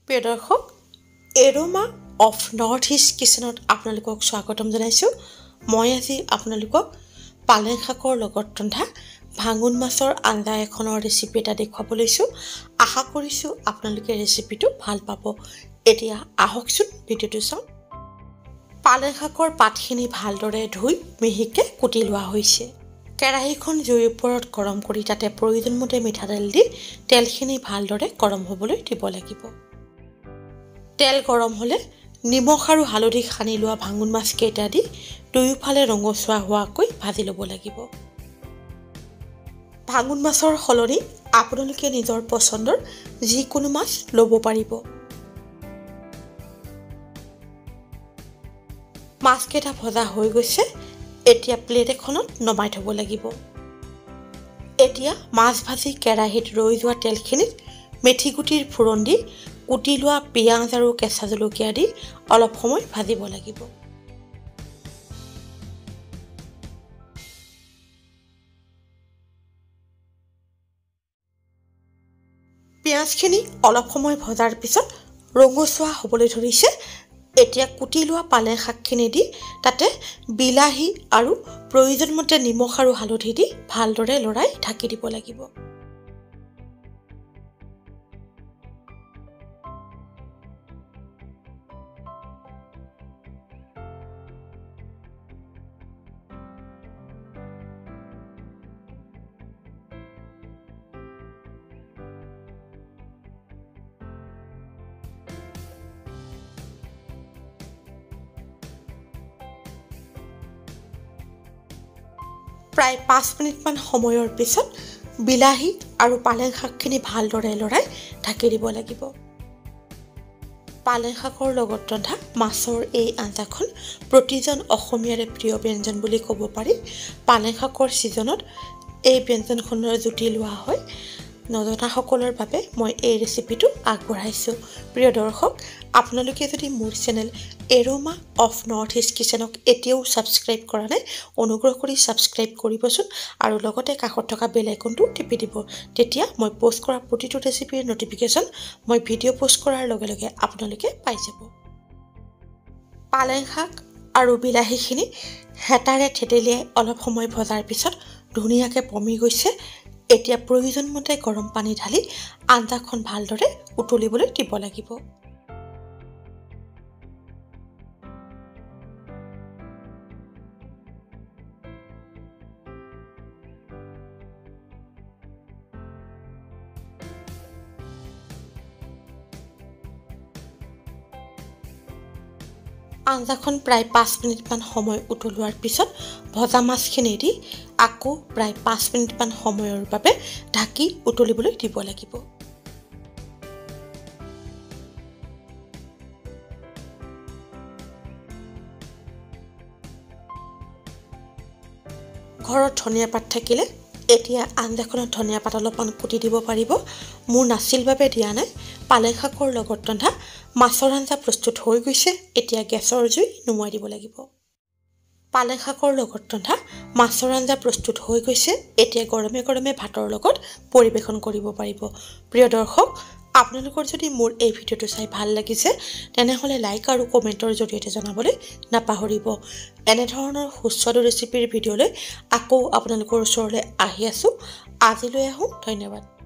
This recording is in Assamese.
প্ৰিয় দৰ্শক এৰোমা অফ নৰ্থ ইষ্ট কিচেনত আপোনালোকক স্বাগতম জনাইছোঁ। মই আজি আপোনালোকক পালেং শাকৰ লগত ৰন্ধা ভাঙোন মাছৰ আঞ্জা এখনৰ ৰেচিপি এটা দেখুৱাব লৈছোঁ। আশা কৰিছোঁ আপোনালোকে ৰেচিপিটো ভাল পাব। এতিয়া আহকচোন ভিডিঅ'টো চাওঁ। পালেং শাকৰ পাতখিনি ভালদৰে ধুই মিহিকৈ কুটি লোৱা হৈছে। কেৰাহীখন জুইৰ ওপৰত গৰম কৰি তাতে প্ৰয়োজনমতে মিঠাতেল দি তেলখিনি ভালদৰে গৰম হ'বলৈ দিব লাগিব। তেল গৰম হ'লে নিমখ আৰু হালধি সানি লোৱা ভাঙোন মাছকেইটা দি দুয়োফালে ৰঙচুৱা হোৱাকৈ ভাজি ল'ব লাগিব। ভাঙোন মাছৰ সলনি আপোনালোকে নিজৰ পচন্দৰ যিকোনো মাছ ল'ব পাৰিব। মাছকেইটা ভজা হৈ গৈছে, এতিয়া প্লেট এখনত নমাই থ'ব লাগিব। এতিয়া মাছ ভাজি কেৰাহীত ৰৈ যোৱা তেলখিনিত মেথি গুটিৰ ফোৰণ দি কুটি লোৱা পিঁয়াজ আৰু কেঁচা জলকীয়া দি অলপ সময় ভাজিব লাগিব। পিঁয়াজখিনি অলপ সময় ভজাৰ পিছত ৰঙচুৱা হ'বলৈ ধৰিছে। এতিয়া কুটি লোৱা পালেং শাকখিনি দি তাতে বিলাহী আৰু প্ৰয়োজনমতে নিমখ আৰু হালধি দি ভালদৰে লৰাই ঢাকি দিব লাগিব। প্ৰায় 5 মিনিটমান সময়ৰ পিছত বিলাহী আৰু পালেং শাকখিনি ভালদৰে লৰাই ঢাকি দিব লাগিব। পালেং শাকৰ লগত ৰন্ধা মাছৰ এই আঞ্জাখন প্ৰতিজন অসমীয়াৰে প্ৰিয় ব্যঞ্জন বুলি ক'ব পাৰি। পালেং শাকৰ ছিজনত এই ব্যঞ্জনখনৰ জুতি লোৱা হয়। নজনাসকলৰ বাবে মই এই ৰেচিপিটো আগবঢ়াইছোঁ। প্ৰিয় দৰ্শক, আপোনালোকে যদি মোৰ channel aroma of north east কিচেনক এতিয়াও ছাবস্ক্ৰাইব কৰা নাই, অনুগ্ৰহ কৰি ছাবস্ক্ৰাইব কৰিবচোন আৰু লগতে কাষত থকা বেল আইকনটো টিপি দিব। তেতিয়া মই প'ষ্ট কৰা প্ৰতিটো ৰেচিপিৰ ন'টিফিকেশ্যন মই ভিডিঅ' প'ষ্ট কৰাৰ লগে লগে আপোনালোকে পাই যাব। পালেং শাক আৰু বিলাহীখিনি হেতাৰে থেতেলিয়াই অলপ সময় ভজাৰ পিছত ধুনীয়াকৈ পমি গৈছে। এতিয়া প্ৰয়োজনমতে গৰম পানী ঢালি আঞ্জাখন ভালদৰে উতলিবলৈ দিব লাগিব। আঞ্জাখন প্ৰায় 5 মিনিটমান সময় উতলোৱাৰ পিছত ভজা মাছখিনি দি আকৌ প্ৰায় 5 মিনিটমান সময়ৰ বাবে ঢাকি উতলিবলৈ দিব লাগিব। ঘৰত ধনিয়া পাত থাকিলে এতিয়া আঞ্জাখনত ধনিয়া পাত অলপমান কুটি দিব পাৰিব। মোৰ নাছিল বাবে দিয়া নাই। পালেং শাকৰ লগত ৰন্ধা মাছৰ আঞ্জা প্ৰস্তুত হৈ গৈছে। এতিয়া গেছৰ জুই নুমুৱাই দিব লাগিব। পালেং শাকৰ লগত ৰন্ধা মাছৰ আঞ্জা প্ৰস্তুত হৈ গৈছে। এতিয়া গৰমে গৰমে ভাতৰ লগত পৰিৱেশন কৰিব পাৰিব। প্ৰিয় দৰ্শক, আপোনালোকৰ যদি মোৰ এই ভিডিঅ'টো চাই ভাল লাগিছে তেনেহ'লে লাইক আৰু কমেণ্টৰ জৰিয়তে জনাবলৈ নাপাহৰিব। এনেধৰণৰ সুস্বাদু ৰেচিপিৰ ভিডিঅ'লৈ আকৌ আপোনালোকৰ ওচৰলৈ আহি আছোঁ। আজিলৈ আহোঁ। ধন্যবাদ।